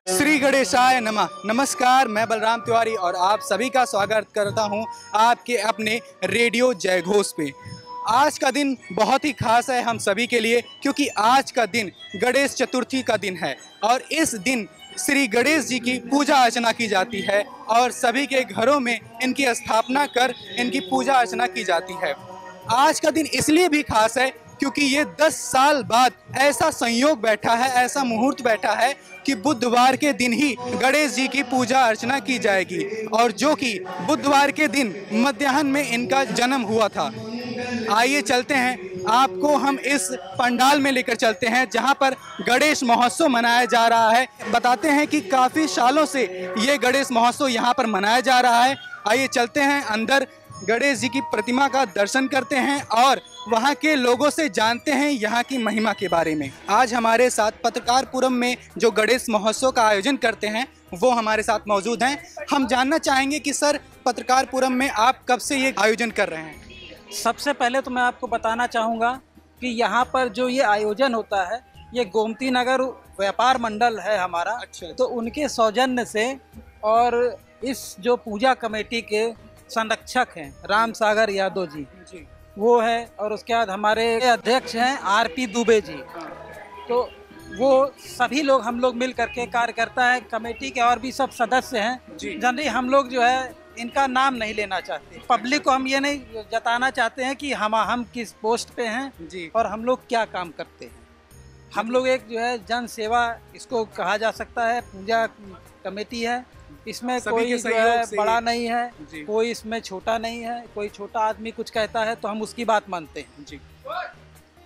श्री गणेशाय नमः। नमस्कार, मैं बलराम तिवारी और आप सभी का स्वागत करता हूं आपके अपने रेडियो जय घोष पे। आज का दिन बहुत ही खास है हम सभी के लिए, क्योंकि आज का दिन गणेश चतुर्थी का दिन है और इस दिन श्री गणेश जी की पूजा अर्चना की जाती है और सभी के घरों में इनकी स्थापना कर इनकी पूजा अर्चना की जाती है। आज का दिन इसलिए भी खास है क्योंकि ये 10 साल बाद ऐसा संयोग बैठा है, ऐसा मुहूर्त बैठा है कि बुधवार के दिन ही गणेश जी की पूजा अर्चना की जाएगी और जो कि बुधवार के दिन मध्याह्न में इनका जन्म हुआ था। आइए चलते हैं, आपको हम इस पंडाल में लेकर चलते हैं जहां पर गणेश महोत्सव मनाया जा रहा है। बताते हैं कि काफ़ी सालों से ये गणेश महोत्सव यहां पर मनाया जा रहा है। आइए चलते हैं अंदर, गणेश जी की प्रतिमा का दर्शन करते हैं और वहां के लोगों से जानते हैं यहाँ की महिमा के बारे में। आज हमारे साथ पत्रकारपुरम में जो गणेश महोत्सव का आयोजन करते हैं वो हमारे साथ मौजूद हैं। हम जानना चाहेंगे कि सर, पत्रकारपुरम में आप कब से ये आयोजन कर रहे हैं? सबसे पहले तो मैं आपको बताना चाहूँगा कि यहाँ पर जो ये आयोजन होता है ये गोमती नगर व्यापार मंडल है हमारा। अच्छा। तो उनके सौजन्य से और इस जो पूजा कमेटी के संरक्षक हैं राम सागर यादव जी, वो है, और उसके बाद हमारे अध्यक्ष हैं आरपी दुबे जी। तो वो सभी लोग हम लोग मिल करके कार्य करता है। कमेटी के और भी सब सदस्य हैं। जनरली हम लोग जो है इनका नाम नहीं लेना चाहते, पब्लिक को हम ये नहीं जताना चाहते हैं कि हम किस पोस्ट पे हैं जी और हम लोग क्या काम करते हैं। हम लोग एक जो है जन सेवा इसको कहा जा सकता है, पूजा कमेटी है। इसमें कोई जो है बड़ा नहीं है, कोई इसमें छोटा नहीं है। कोई छोटा आदमी कुछ कहता है तो हम उसकी बात मानते हैं जी,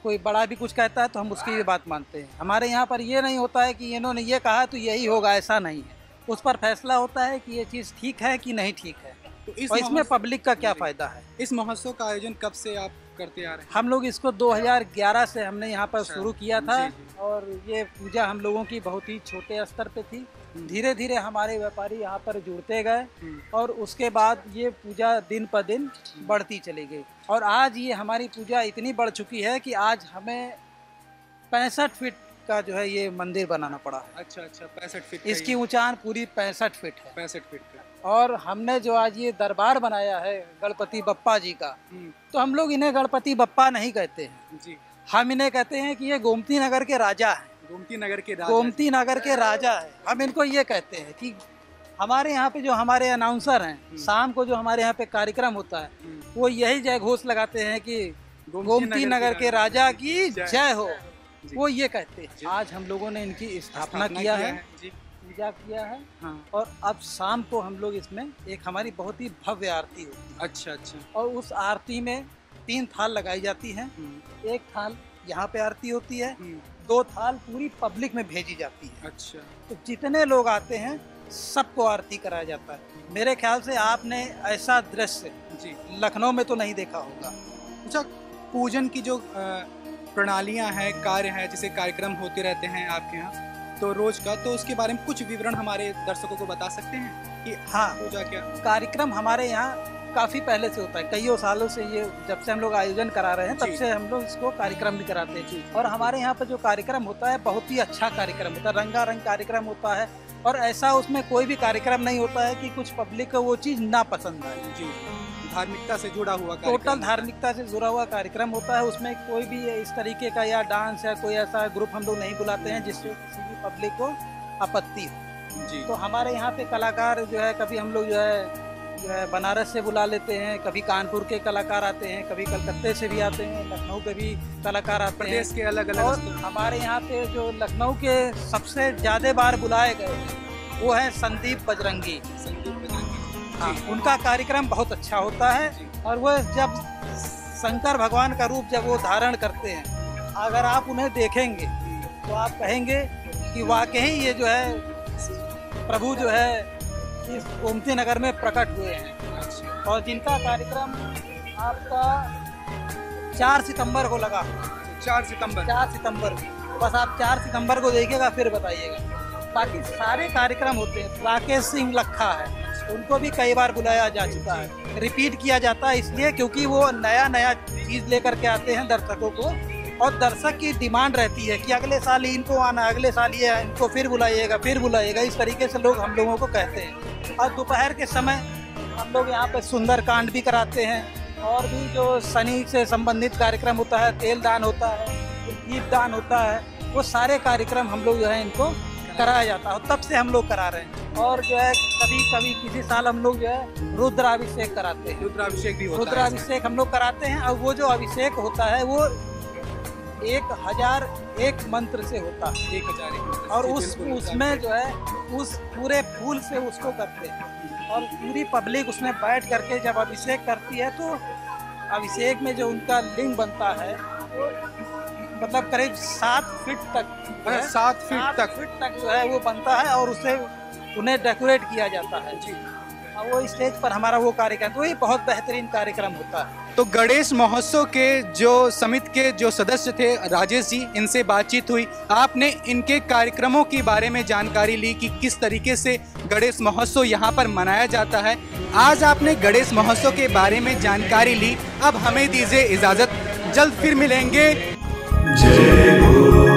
कोई बड़ा भी कुछ कहता है तो हम उसकी भी बात मानते हैं। हमारे यहाँ पर ये नहीं होता है कि इन्होंने ये कहा तो यही होगा, ऐसा नहीं है। उस पर फैसला होता है कि ये चीज़ ठीक है कि नहीं ठीक है। तो इसमें पब्लिक का क्या फ़ायदा है। इस महोत्सव का आयोजन कब से आप करते आ रहे हैं? हम लोग इसको 2011 से हमने यहाँ पर शुरू किया था और ये पूजा हम लोगों की बहुत ही छोटे स्तर पे थी। धीरे धीरे हमारे व्यापारी यहाँ पर जुड़ते गए और उसके बाद ये पूजा दिन पर दिन बढ़ती चली गई और आज ये हमारी पूजा इतनी बढ़ चुकी है कि आज हमें 65 फीट का जो है ये मंदिर बनाना पड़ा है। अच्छा, 65 फीट। इसकी ऊंचाई पूरी 65 फीट है। 65 फीट का। और हमने जो आज ये दरबार बनाया है गणपति बप्पा जी का, तो हम लोग इन्हें गणपति बप्पा नहीं कहते हैं जी, हम इन्हें कहते हैं कि ये गोमती नगर के राजा हैं। गोमती नगर के राजा है। हम इनको ये कहते हैं कि हमारे यहाँ पे जो हमारे अनाउंसर हैं, शाम को जो हमारे यहाँ पे कार्यक्रम होता है वो यही जय घोष लगाते हैं कि गोमती नगर के राजा की जय हो, वो ये कहते हैं। आज हम लोगों ने इनकी स्थापना किया है, पूजा किया है। हाँ। और अब शाम को हम लोग इसमें एक हमारी बहुत ही भव्य आरती होती है। अच्छा। और उस आरती में 3 थाल लगाई जाती हैं। एक थाल यहाँ पे आरती होती है, 2 थाल पूरी पब्लिक में भेजी जाती है। अच्छा। तो जितने लोग आते हैं सबको आरती कराया जाता है। मेरे ख्याल से आपने ऐसा दृश्य जी लखनऊ में तो नहीं देखा होगा। अच्छा, पूजन की जो प्रणालियाँ हैं, कार्य हैं, जैसे कार्यक्रम होते रहते हैं आपके यहाँ तो रोज का, तो उसके बारे में कुछ विवरण हमारे दर्शकों को बता सकते हैं कि हाँ पूजा क्या कार्यक्रम हमारे यहाँ काफ़ी पहले से होता है। कईयों सालों से ये जब से हम लोग आयोजन करा रहे हैं तब से हम लोग इसको कार्यक्रम भी कराते हैं। और हमारे यहाँ पर जो कार्यक्रम होता है बहुत ही अच्छा कार्यक्रम होता है, रंगारंग कार्यक्रम होता है और ऐसा उसमें कोई भी कार्यक्रम नहीं होता है कि कुछ पब्लिक को वो चीज़ ना पसंद आए जी। धार्मिकता से जुड़ा हुआ टोटल धार्मिकता से जुड़ा हुआ कार्यक्रम होता है। उसमें कोई भी इस तरीके का या डांस या कोई ऐसा ग्रुप हम लोग नहीं बुलाते हैं जिससे किसी भी पब्लिक को आपत्ति हो जी। तो हमारे यहाँ पे कलाकार जो है कभी हम लोग जो है बनारस से बुला लेते हैं, कभी कानपुर के कलाकार आते हैं, कभी कलकत्ते से भी आते हैं, लखनऊ के भी कलाकार आते हैं, प्रदेश के अलग अलग। और हमारे यहाँ पे जो लखनऊ के सबसे ज़्यादा बार बुलाए गए वो है संदीप बजरंगी। हाँ, उनका कार्यक्रम बहुत अच्छा होता है और वो जब शंकर भगवान का रूप जब वो धारण करते हैं, अगर आप उन्हें देखेंगे तो आप कहेंगे कि वाकई ये जो है प्रभु जो है इस गोमती नगर में प्रकट हुए हैं। और जिनका कार्यक्रम आपका 4 सितंबर को लगा। 4 सितंबर बस आप 4 सितंबर को देखिएगा फिर बताइएगा। बाकी सारे कार्यक्रम होते हैं। राकेश सिंह लखा है, उनको भी कई बार बुलाया जा चुका है, रिपीट किया जाता है इसलिए क्योंकि वो नया चीज़ लेकर के आते हैं दर्शकों को और दर्शक की डिमांड रहती है कि अगले साल इनको आना, अगले साल ये इनको फिर बुलाइएगा, इस तरीके से लोग हम लोगों को कहते हैं। और दोपहर के समय हम लोग यहाँ पे सुंदरकांड भी कराते हैं और भी जो शनि से संबंधित कार्यक्रम होता है, तेल दान होता है, दीप दान होता है, वो सारे कार्यक्रम हम लोग जो है इनको कराया जाता है। तब से हम लोग करा रहे हैं। और जो है कभी कभी किसी साल हम लोग जो है रुद्राभिषेक कराते हैं। रुद्राभिषेक भी होता है। रुद्राभिषेक हम लोग कराते हैं और वो जो अभिषेक होता है वो 1001 मंत्र से होता है। 1001 मंत्र और से, उसमें जो है उस पूरे फूल से उसको करते हैं और पूरी पब्लिक उसमें बैठ करके जब अभिषेक करती है तो अभिषेक में जो उनका लिंग बनता है वो मतलब करीब 7 फीट तक, 7 फीट तक जो है वो बनता है और उसे उन्हें डेकोरेट किया जाता है जी। और वो स्टेज पर हमारा वो कार्यक्रम, तो ये बहुत बेहतरीन कार्यक्रम होता है। तो गणेश महोत्सव के जो समिति के जो सदस्य थे राजेश जी, इनसे बातचीत हुई। आपने इनके कार्यक्रमों के बारे में जानकारी ली कि किस तरीके से गणेश महोत्सव यहाँ पर मनाया जाता है। आज आपने गणेश महोत्सव के बारे में जानकारी ली। अब हमें दीजिए इजाजत, जल्द फिर मिलेंगे। जय हो।